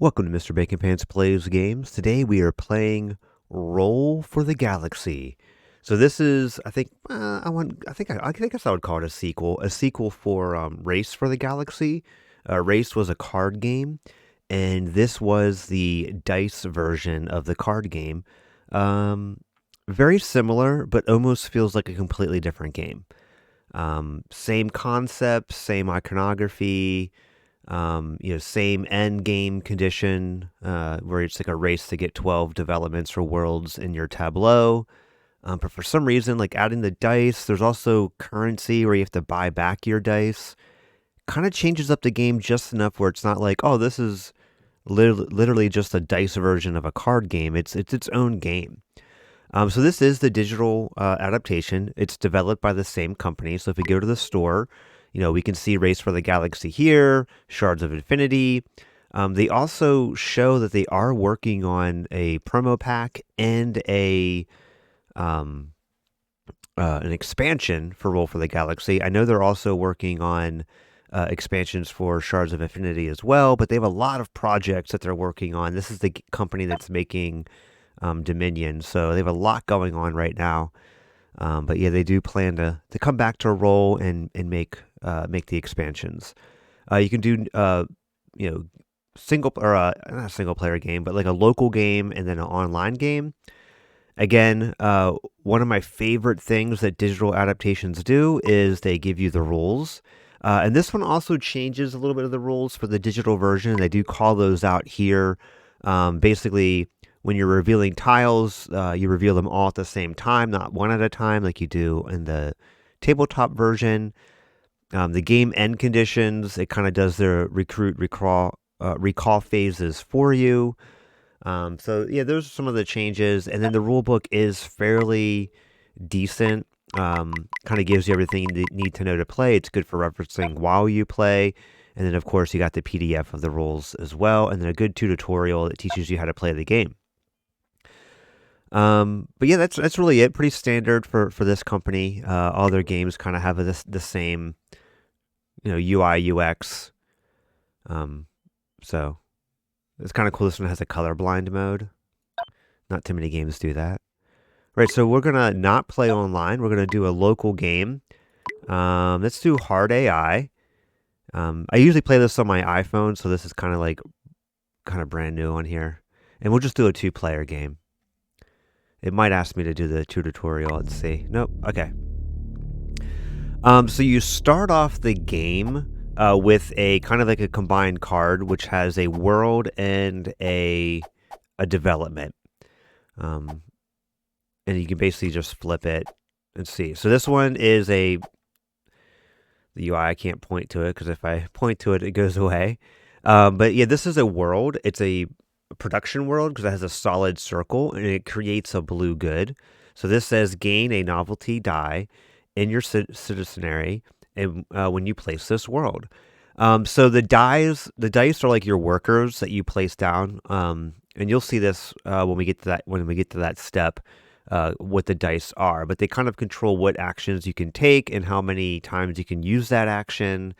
Welcome to Mr. Bacon Pants Plays Games. Today we are playing Roll for the Galaxy. So this is, I think, I guess I would call it a sequel for Race for the Galaxy. Race was a card game, and this was the dice version of the card game. Very similar, but almost feels like a completely different game. Same concept, same iconography. Same end game condition, where it's like a race to get 12 developments or worlds in your tableau. But for some reason, like adding the dice, there's also currency where you have to buy back your dice. Kind of changes up the game just enough where it's not like, oh, this is literally just a dice version of a card game. It's its own game. So this is the digital adaptation. It's developed by the same company. So if we go to the store, we can see Race for the Galaxy here, Shards of Infinity. They also show that they are working on a promo pack and an expansion for Roll for the Galaxy. I know they're also working on expansions for Shards of Infinity as well, but they have a lot of projects that they're working on. This is the company that's making Dominion, so they have a lot going on right now. But yeah, they do plan to come back to Roll and make the expansions. You can do single or not a single player game, but like a local game and then an online game. Again, one of my favorite things that digital adaptations do is they give you the rules. And this one also changes a little bit of the rules for the digital version. They do call those out here. Basically, when you're revealing tiles, you reveal them all at the same time, not one at a time like you do in the tabletop version. The game end conditions, it kind of does the recall phases for you. So yeah, those are some of the changes. And then the rule book is fairly decent. Kind of gives you everything you need to know to play. It's good for referencing while you play. And then, of course, you got the PDF of the rules as well. And then a good tutorial that teaches you how to play the game. But yeah, that's really it. Pretty standard for this company. All their games kind of have the same, UI UX. So it's kind of cool. This one has a colorblind mode. Not too many games do that. Right, so we're gonna not play online. We're gonna do a local game. Let's do hard AI. I usually play this on my iPhone, so this is kind of brand new on here. And we'll just do a 2-player game. It might ask me to do the tutorial. Let's see. Nope. Okay. So you start off the game with a kind of like a combined card, which has a world and a development. And you can basically just flip it and see. So this one is the UI. I can't point to it because if I point to it, it goes away. But yeah, this is a world. It's a production world because it has a solid circle and it creates a blue good. So this says gain a novelty die in your citizenry and when you place this world. So the dice are like your workers that you place down. And you'll see this when we get to that step. What the dice are, but they kind of control what actions you can take and how many times you can use that action.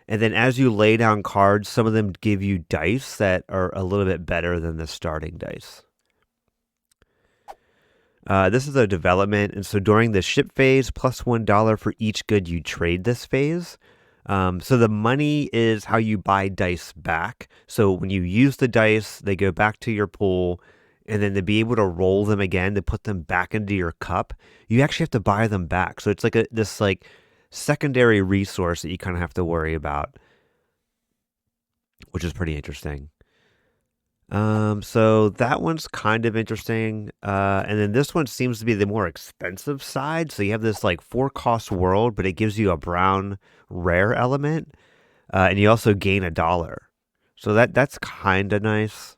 And then as you lay down cards, some of them give you dice that are a little bit better than the starting dice. This is a development, and so during the ship phase, plus $1 for each good you trade this phase. So the money is how you buy dice back. So when you use the dice, they go back to your pool. And then to be able to roll them again, to put them back into your cup, you actually have to buy them back. So it's like this secondary resource that you kind of have to worry about, which is pretty interesting. So that one's kind of interesting. And then this one seems to be the more expensive side. So you have this 4-cost world, but it gives you a brown rare element. And you also gain $1. So that's kind of nice.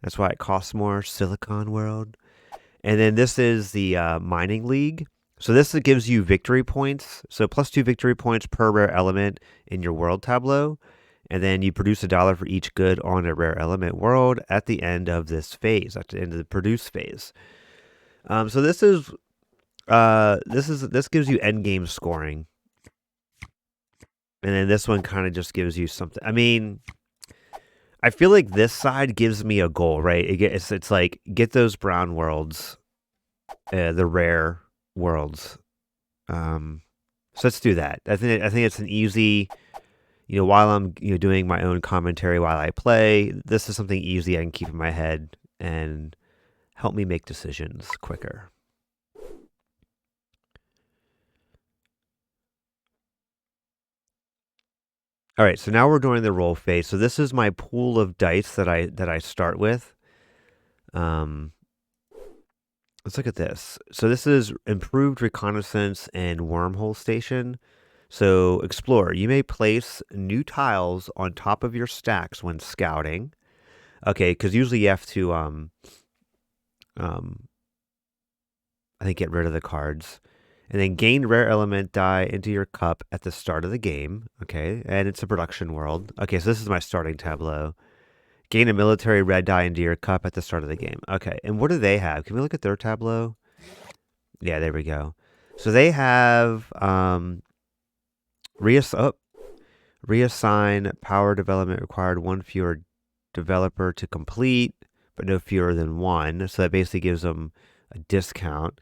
That's why it costs more. Silicon World. And then this is the Mining League. So this gives you victory points. So plus 2 victory points per rare element in your world tableau. And then you produce $1 for each good on a rare element world at the end of this phase, at the end of the produce phase. So this gives you end game scoring. And then this one kind of just gives you something. I mean, I feel like this side gives me a goal, right? It's like get those brown worlds, the rare worlds. So let's do that. I think it's an easy, while I'm doing my own commentary while I play. This is something easy I can keep in my head and help me make decisions quicker. All right, so now we're doing the roll phase. So this is my pool of dice that I start with. Let's look at this. So this is improved reconnaissance and wormhole station. So explorer, you may place new tiles on top of your stacks when scouting. Okay, because usually you have to I think get rid of the cards. And then gain rare element die into your cup at the start of the game. Okay, and it's a production world. Okay, so this is my starting tableau. Gain a military red die into your cup at the start of the game. Okay, and what do they have? Can we look at their tableau? Yeah, there we go. So they have reassign power development required one fewer developer to complete, but no fewer than one. So that basically gives them a discount.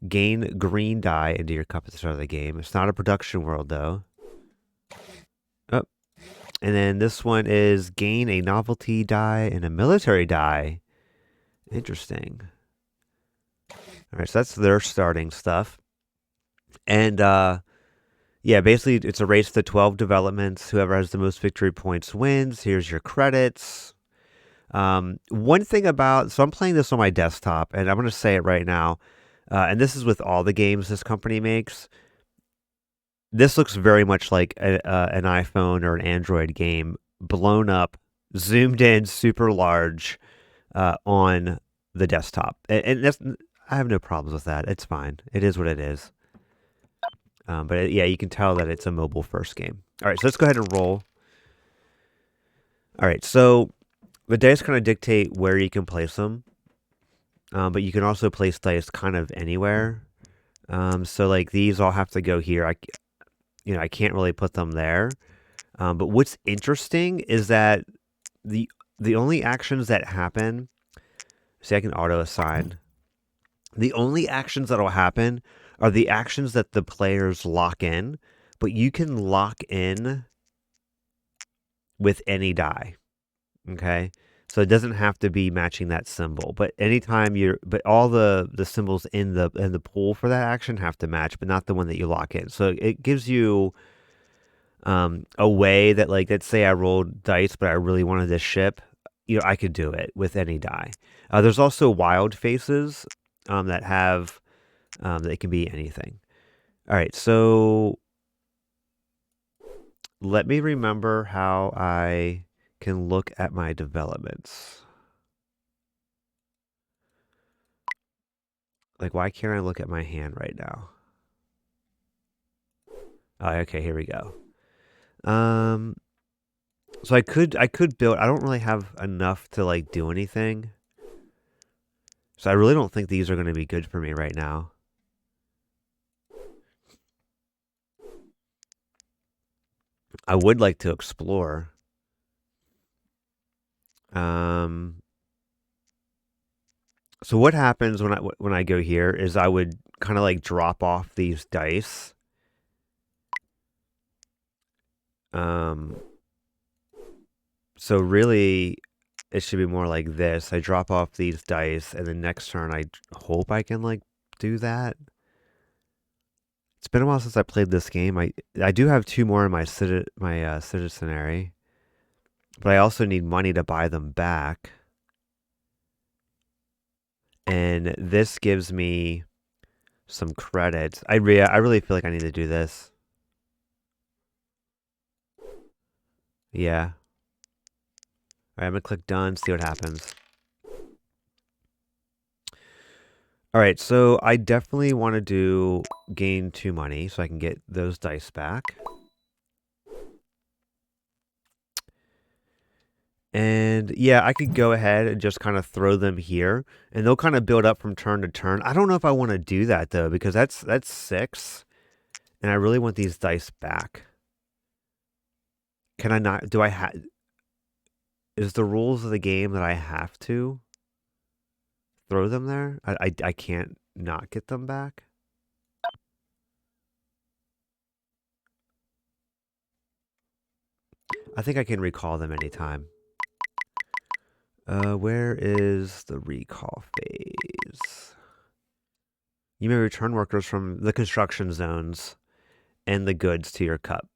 Gain green die into your cup at the start of the game. It's not a production world though. Oh, and then this one is gain a novelty die and a military die. Interesting. All right, so that's their starting stuff. And yeah, basically it's a race to 12 developments. Whoever has the most victory points wins. Here's your credits. One thing about, so I'm playing this on my desktop, and I'm going to say it right now, and this is with all the games this company makes. This looks very much like an iPhone or an Android game, blown up, zoomed in, super large on the desktop. And that's, I have no problems with that. It's fine. It is what it is. But yeah, you can tell that it's a mobile first game. All right, so let's go ahead and roll. All right, so the dice kind of dictate where you can place them, but you can also place dice kind of anywhere. So like these all have to go here. I can't really put them there. But what's interesting is that the only actions that happen. See, I can auto assign. The only actions that'll happen are the actions that the players lock in, but you can lock in with any die. Okay. So it doesn't have to be matching that symbol, but anytime but all the symbols in the pool for that action have to match, but not the one that you lock in. So it gives you a way that, like, let's say I rolled dice, but I really wanted this ship, I could do it with any die. There's also wild faces that have that it can be anything. All right, so let me remember how I can look at my developments. Like, why can't I look at my hand right now? Oh, okay, here we go. So I could build. I don't really have enough to like do anything. So I really don't think these are going to be good for me right now. I would like to explore. So what happens when I go here is I would kind of like drop off these dice. So really, it should be more like this. I drop off these dice, and the next turn I hope I can like do that. It's been a while since I played this game. I do have two more in my citizenry, but I also need money to buy them back. And this gives me some credits. I really feel like I need to do this. Yeah. All right, I'm gonna click done, see what happens. All right, so I definitely want to do gain 2 money so I can get those dice back. And yeah, I could go ahead and just kind of throw them here, and they'll kind of build up from turn to turn. I don't know if I want to do that though, because that's 6, and I really want these dice back. Can I not? Do I have? is the rules of the game that I have to throw them there? I can't not get them back. I think I can recall them anytime. Where is the recall phase? You may return workers from the construction zones and the goods to your cup.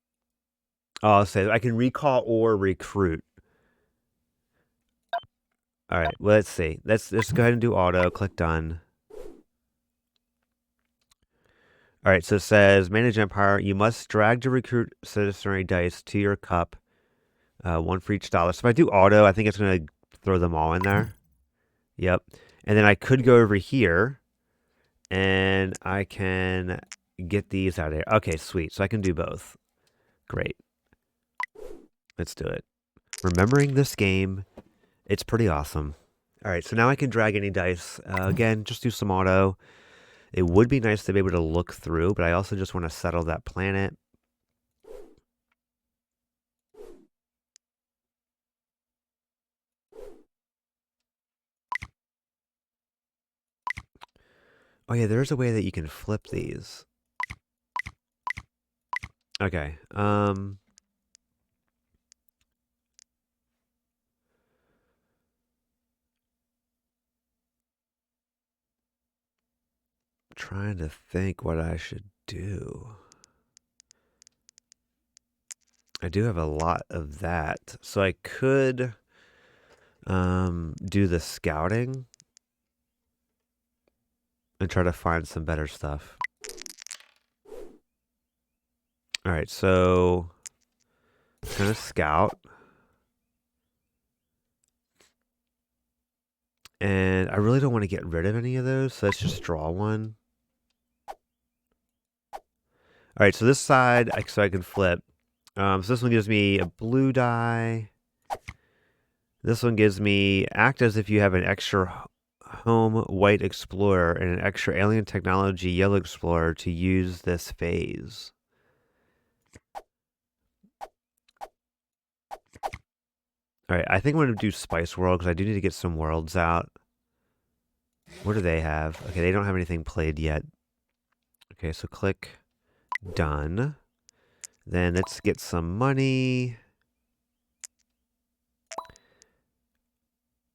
Oh, I'll say I can recall or recruit. All right, well, let's see. Let's go ahead and do auto. Click done. All right, so it says manage empire. You must drag to recruit citizenry dice to your cup, one for each dollar. So if I do auto, I think it's going to throw them all in there. Yep. And then I could go over here and I can get these out of here. Okay, sweet. So I can do both. Great. Let's do it. Remembering this game, it's pretty awesome. All right, so now I can drag any dice. Again, just do some auto. It would be nice to be able to look through, but I also just want to settle that planet. Oh yeah, there's a way that you can flip these. Okay. Trying to think what I should do. I do have a lot of that. So I could do the scouting and try to find some better stuff. All right, so I'm gonna scout. And I really don't want to get rid of any of those, so let's just draw one. All right, so this side, so I can flip. So this one gives me a blue die. This one gives me act as if you have an extra home white explorer and an extra alien technology yellow explorer to use this phase. All right, I think I'm going to do Spice World because I do need to get some worlds out. What do they have? Okay, they don't have anything played yet. Okay, so click done. Then let's get some money.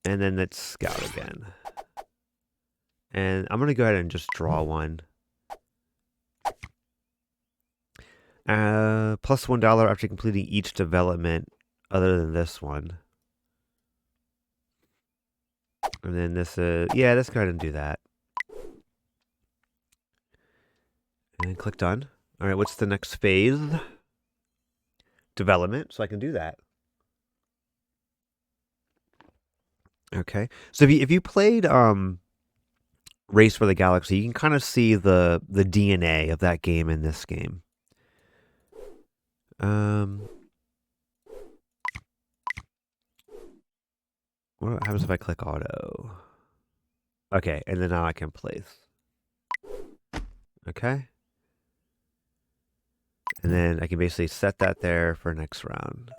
And then let's scout again. And I'm going to go ahead and just draw one. Plus $1 after completing each development other than this one. And then this is, yeah, let's go ahead and do that. And click done. All right, what's the next phase? Development, so I can do that. Okay. So if you played Race for the Galaxy, you can kind of see the DNA of that game in this game. What happens if I click auto? Okay, and then now I can place. Okay. And then I can basically set that there for next round.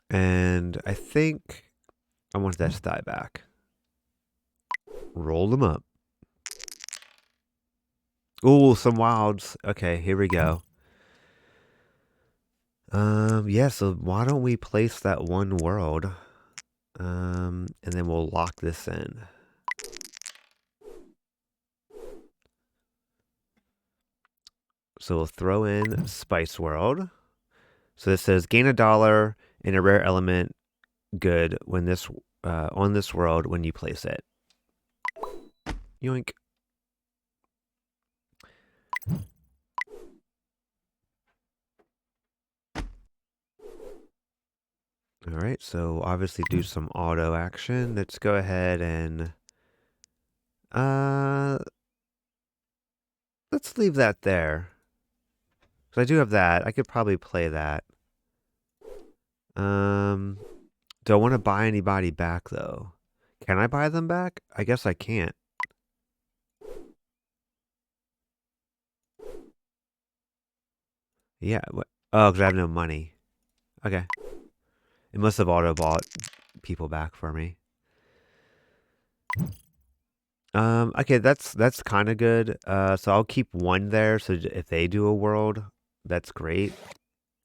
And I think I want that die back. Roll them up. Ooh, some wilds. Okay, here we go. Yeah, so why don't we place that one world? And then we'll lock this in. So we'll throw in Spice World. So this says gain $1 in a rare element good when this on this world when you place it. Yoink. All right, so obviously do some auto action. Let's go ahead and let's leave that there. Because I do have that. I could probably play that. Do I want to buy anybody back though? Can I buy them back? I guess I can't. Yeah. Oh, because I have no money. Okay. It must have auto bought people back for me. Okay, that's kind of good. So I'll keep one there. So if they do a world, that's great.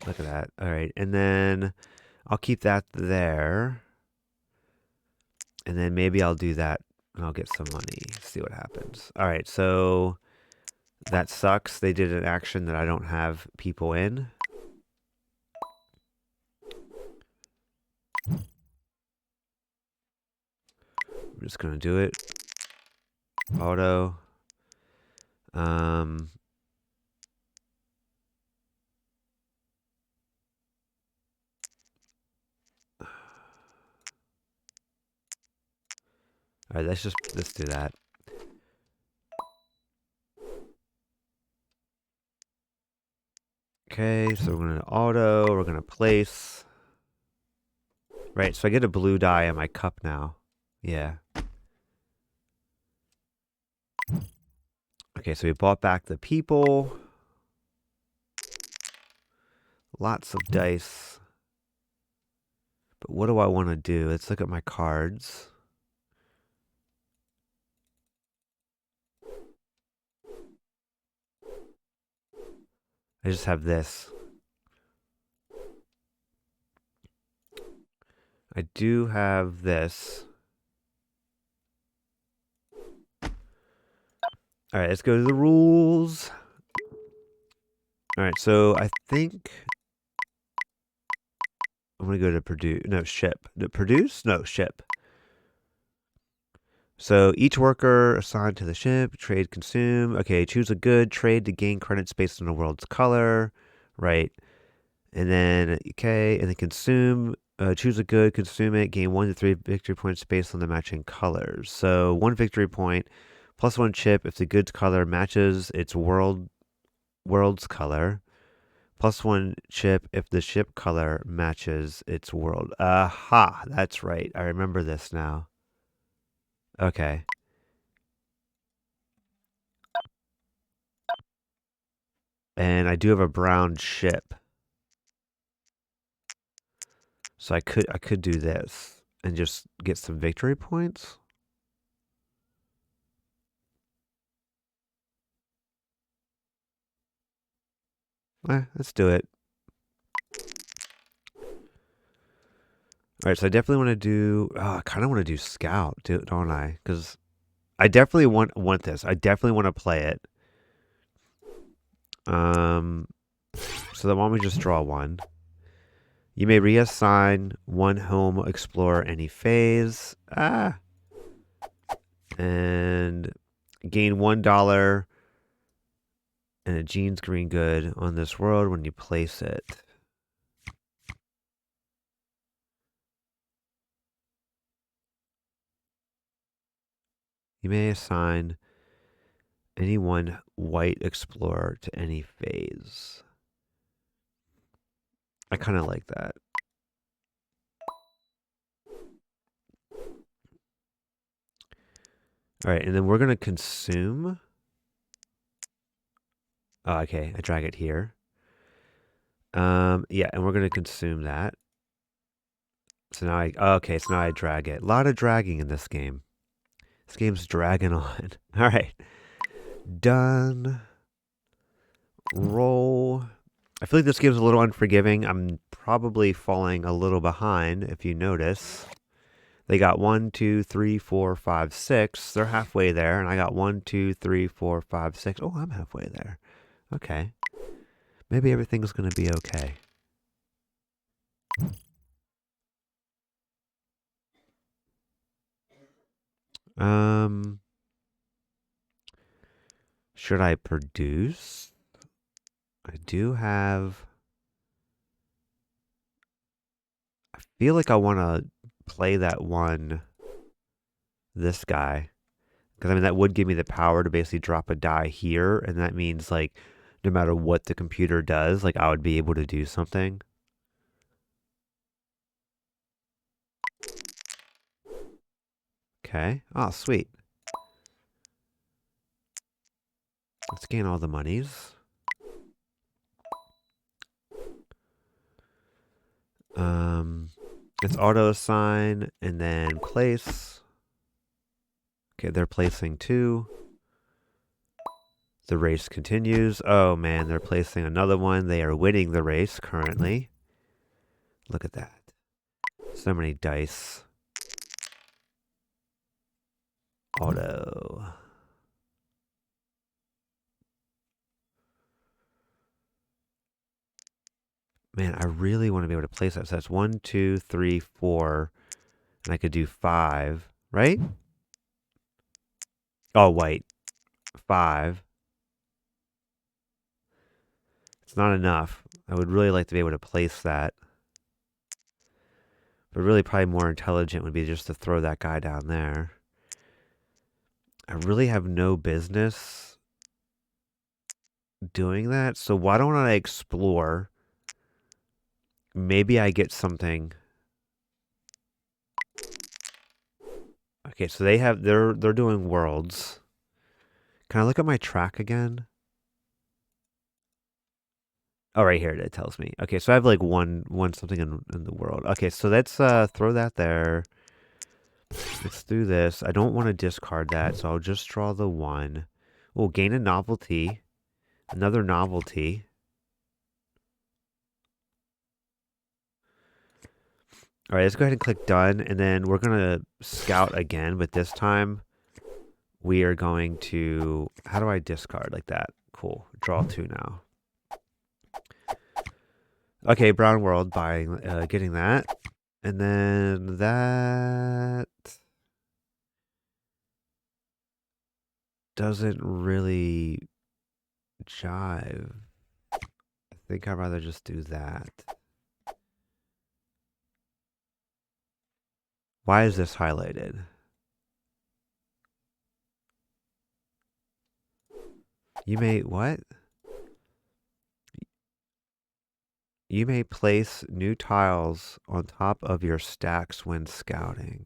Look at that. All right, and then I'll keep that there, and then maybe I'll do that, and I'll get some money. See what happens. All right, so that sucks. They did an action that I don't have people in. I'm just gonna do it. Auto. Um. All right, let's do that. Okay, so we're gonna auto. We're gonna place. Right, so I get a blue die in my cup now. Yeah. Okay, so we bought back the people. Lots of dice. But what do I want to do? Let's look at my cards. I just have this. I do have this. All right, let's go to the rules. All right, so I think I'm going to go to produce. No, ship. Produce? No, ship. So each worker assigned to the ship, trade, consume. Okay, choose a good, trade to gain credits based on the world's color. Right. And then, okay, and then consume. Choose a good, consume it, gain 1 to 3 victory points based on the matching colors. So 1 victory point, plus 1 chip if the good's color matches its world's color, plus 1 chip if the ship color matches its world. Aha, that's right. I remember this now. Okay. And I do have a brown ship. So I could do this and just get some victory points. Let's do it. All right, so I definitely want to do. I kind of want to do Scout, don't I? Because I definitely want this. I definitely want to play it. Um, so then why don't we just draw one? You may reassign one home explorer any phase. And gain $1 and a jeans green good on this world when you place it. You may assign any one white explorer to any phase. I kind of like that. All right, and then we're going to consume. Oh, okay, I drag it here. Yeah, and we're going to consume that. So now so now I drag it. A lot of dragging in this game. This game's dragging on. All right. Done. Roll. I feel like this game's a little unforgiving. I'm probably falling a little behind if you notice. They got 1, 2, 3, 4, 5, 6. They're halfway there, and I got 1, 2, 3, 4, 5, 6. Oh, I'm halfway there. Okay. Maybe everything's gonna be okay. Um, should I produce? I do have. I feel like I want to play that one. This guy. Because, I mean, that would give me the power to basically drop a die here. And that means, like, no matter what the computer does, like, I would be able to do something. Okay. Oh, sweet. Let's gain all the monies. It's auto assign and then place. Okay, they're placing 2. The race continues. Oh man, they're placing another one. They are winning the race currently. Look at that. So many dice. Auto. Man, I really want to be able to place that. So that's 1, 2, 3, 4. And I could do 5, right? Oh, white. 5. It's not enough. I would really like to be able to place that. But really probably more intelligent would be just to throw that guy down there. I really have no business doing that. So why don't I explore? Maybe I get something. Okay, so they're doing worlds. Can I look at my track again? Oh, right here it tells me. Okay, so I have like one something in the world. Okay, so let's throw that there. Let's do this. I don't want to discard that, so I'll just draw the 1. We'll gain a novelty. Another novelty. All right, let's go ahead and click done, and then we're gonna scout again, but this time we are going to. How do I discard like that? Cool. Draw 2 now. Okay, brown world buying, getting that, and then that doesn't really jive. I think I'd rather just do that. Why is this highlighted? You may, what? You may place new tiles on top of your stacks when scouting.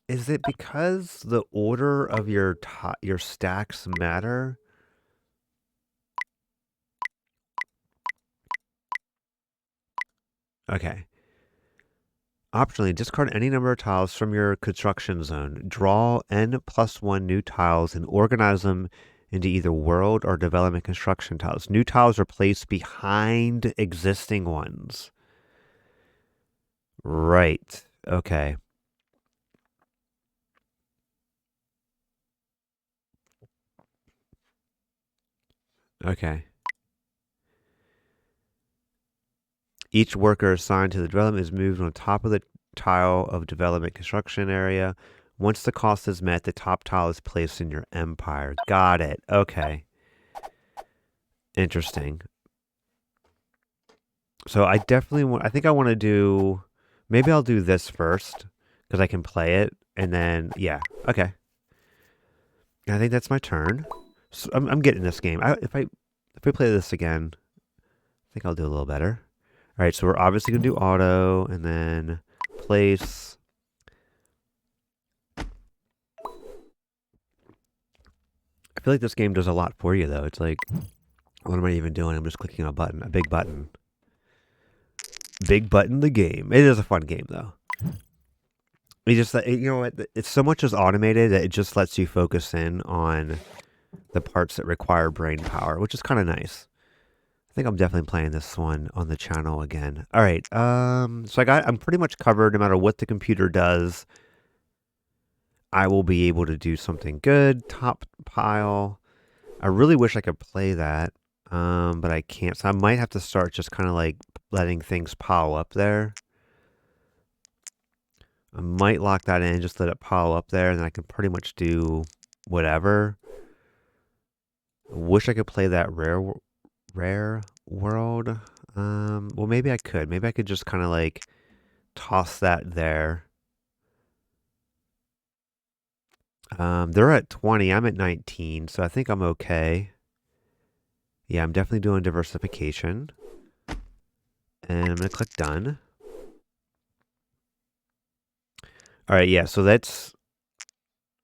Is it because the order of your stacks matter? Okay. Optionally, discard any number of tiles from your construction zone. Draw n+1 new tiles and organize them into either world or development construction tiles. New tiles are placed behind existing ones. Right. Okay. Okay. Each worker assigned to the development is moved on top of the tile of development construction area. Once the cost is met, the top tile is placed in your empire. Got it. Okay. Interesting. So I definitely want, I think I want to do, maybe I'll do this first because I can play it and then, yeah. Okay. I think that's my turn. So I'm getting this game. If we play this again, I think I'll do a little better. All right, so we're obviously going to do auto and then place. I feel like this game does a lot for you, though. It's like, what am I even doing? I'm just clicking a button, a big button. Big button, the game. It is a fun game, though. You just, you know what? It's so much is automated that it just lets you focus in on the parts that require brain power, which is kind of nice. I think I'm definitely playing this one on the channel again. All right. So I'm pretty much covered no matter what the computer does. I will be able to do something good. Top pile. I really wish I could play that. But I can't. So I might have to start just kind of like letting things pile up there. I might lock that in, just let it pile up there, and then I can pretty much do whatever. I wish I could play that rare world. Well, maybe I could. Maybe I could just kind of like toss that there. They're at 20. I'm at 19, so I think I'm okay. Yeah, I'm definitely doing diversification. And I'm going to click done. All right, yeah, so that's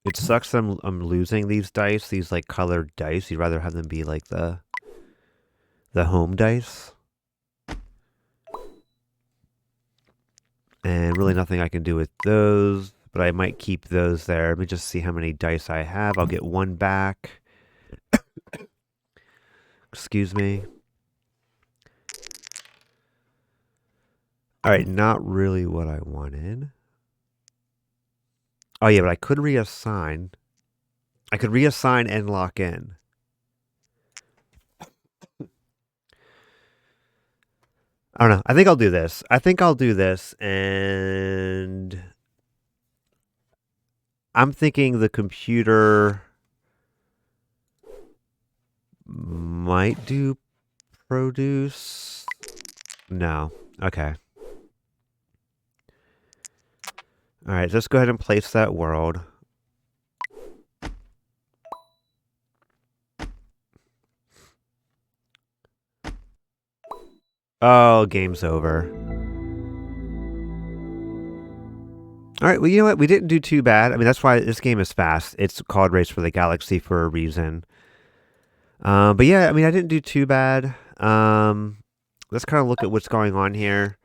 It sucks I'm losing these dice, these like colored dice. You'd rather have them be like the home dice. And really nothing I can do with those, but I might keep those there. Let me just see how many dice I have. I'll get one back. Excuse me. All right, not really what I wanted. Oh yeah, but I could reassign. I could reassign and lock in. I don't know. I think I'll do this. And I'm thinking the computer might do produce. No. Okay. All right, let's go ahead and place that world. Oh, game's over. All right, well, you know what? We didn't do too bad. I mean, that's why this game is fast. It's called Race for the Galaxy for a reason. But yeah, I mean, I didn't do too bad. Let's kind of look at what's going on here.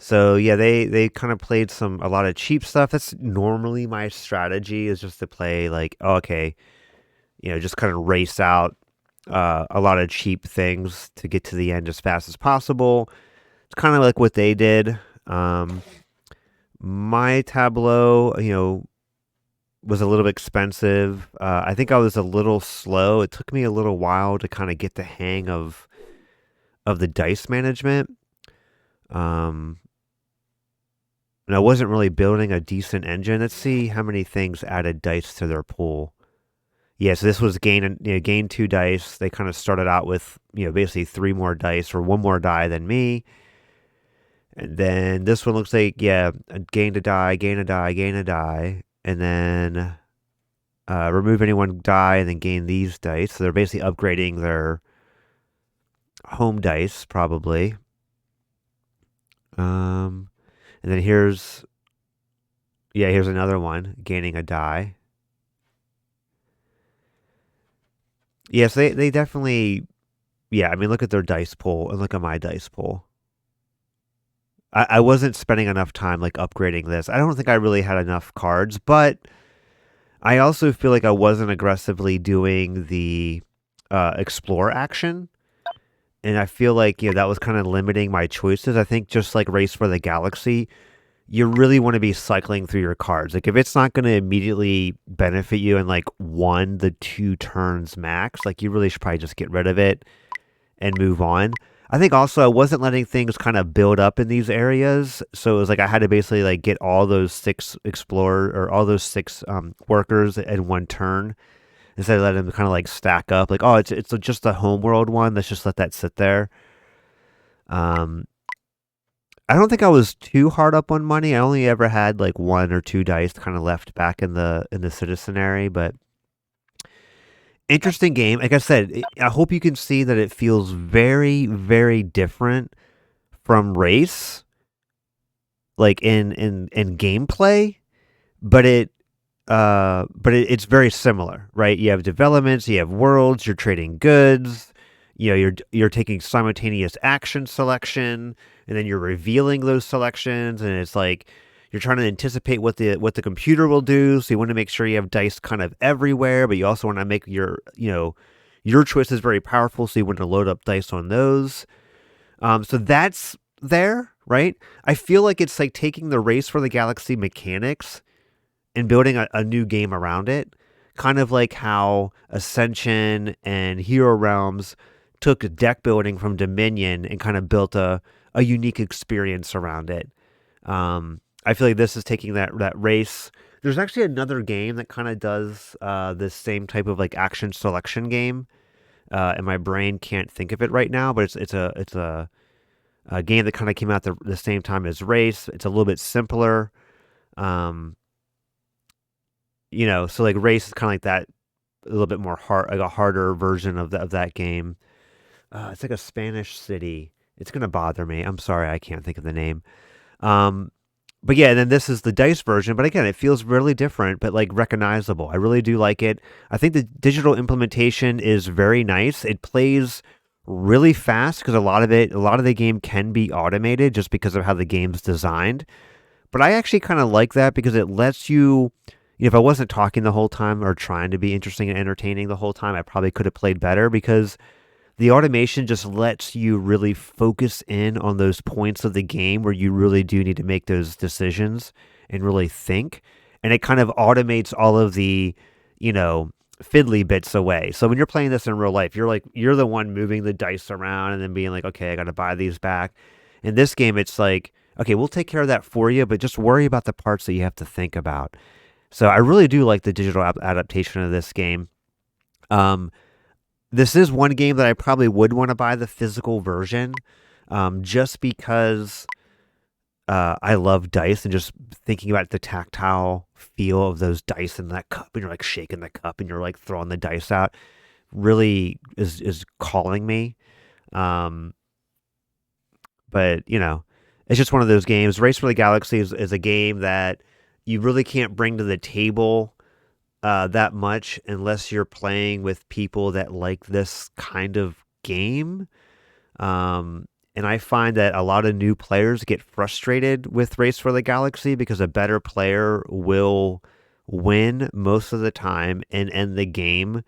So yeah, they kind of played a lot of cheap stuff. That's normally my strategy, is just to play like, oh, okay, just kind of race out a lot of cheap things to get to the end as fast as possible. It's kind of like what they did. My tableau, was a little bit expensive. I think I was a little slow. It took me a little while to kind of get the hang of the dice management. And I wasn't really building a decent engine. Let's see how many things added dice to their pool. Yeah, so this was gain 2 dice. They kind of started out with basically 3 more dice or 1 more die than me. And then this one looks like, yeah, gain a die, gain a die, gain a die. And then remove any 1 die and then gain these dice. So they're basically upgrading their home dice, probably. And then here's another one, gaining a die. Yes, they definitely, yeah, I mean, look at their dice pool and look at my dice pool. I wasn't spending enough time like upgrading this. I don't think I really had enough cards, but I also feel like I wasn't aggressively doing the explore action. And I feel like, that was kind of limiting my choices. I think just like Race for the Galaxy, you really want to be cycling through your cards. Like if it's not going to immediately benefit you in like 1 to 2 turns max, like you really should probably just get rid of it and move on. I think also I wasn't letting things kind of build up in these areas. So it was like I had to basically like get all those 6 explorer or all those 6 workers in 1 turn instead of letting them kind of like stack up. Like, oh, it's just the homeworld one. Let's just let that sit there. Um, I don't think I was too hard up on money. I only ever had like 1 or 2 dice kind of left back in the citizenary, but interesting game. Like I said, I hope you can see that it feels very, very different from Race, like in gameplay, but it's very similar, right? You have developments, you have worlds, you're trading goods, you're taking simultaneous action selection, and then you're revealing those selections, and it's like you're trying to anticipate what the computer will do. So you want to make sure you have dice kind of everywhere, but you also want to make your choices very powerful. So you want to load up dice on those. So that's there, right? I feel like it's like taking the Race for the Galaxy mechanics and building a new game around it, kind of like how Ascension and Hero Realms took deck building from Dominion and kind of built a unique experience around it. I feel like this is taking that Race. There's actually another game that kind of does this same type of like action selection game, and my brain can't think of it right now. But it's a game that kind of came out the same time as Race. It's a little bit simpler. Um, so like Race is kind of like that, a little bit more hard, like a harder version of that game. It's like a Spanish city. It's gonna bother me. I'm sorry, I can't think of the name. Um, but yeah, and then this is the dice version. But again, it feels really different, but like recognizable. I really do like it. I think the digital implementation is very nice. It plays really fast because a lot of the game can be automated just because of how the game's designed. But I actually kind of like that because it lets you, if I wasn't talking the whole time or trying to be interesting and entertaining the whole time, I probably could have played better because the automation just lets you really focus in on those points of the game where you really do need to make those decisions and really think. And it kind of automates all of the, you know, fiddly bits away. So when you're playing this in real life, you're the one moving the dice around and then being like, okay, I got to buy these back. In this game, it's like, okay, we'll take care of that for you, but just worry about the parts that you have to think about. So I really do like the digital adaptation of this game. Um, this is one game that I probably would want to buy the physical version, just because I love dice and just thinking about the tactile feel of those dice in that cup, and you're like shaking the cup and you're like throwing the dice out, really is calling me. Um, but it's just one of those games. Race for the Galaxy is a game that you really can't bring to the table that much unless you're playing with people that like this kind of game. And I find that a lot of new players get frustrated with Race for the Galaxy because a better player will win most of the time and end the game.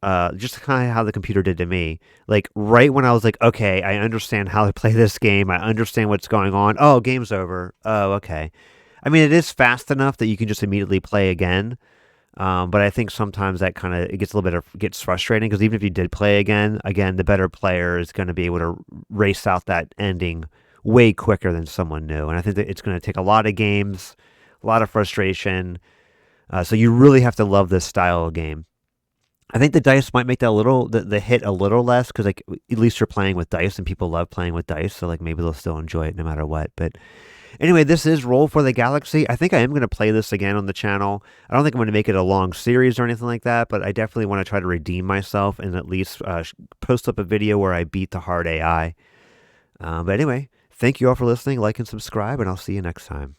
Just kind of how the computer did to me. Like right when I was like, okay, I understand how to play this game. I understand what's going on. Oh, game's over. Oh, okay. I mean, it is fast enough that you can just immediately play again. But I think sometimes that kind of it gets a little bit gets frustrating because even if you did play again, the better player is going to be able to race out that ending way quicker than someone new. And I think that it's going to take a lot of games, a lot of frustration. So you really have to love this style of game. I think the dice might make that the hit a little less because like at least you're playing with dice and people love playing with dice, so like maybe they'll still enjoy it no matter what. But anyway, this is Roll for the Galaxy. I think I am going to play this again on the channel. I don't think I'm going to make it a long series or anything like that, but I definitely want to try to redeem myself and at least post up a video where I beat the hard AI. But anyway, thank you all for listening. Like and subscribe, and I'll see you next time.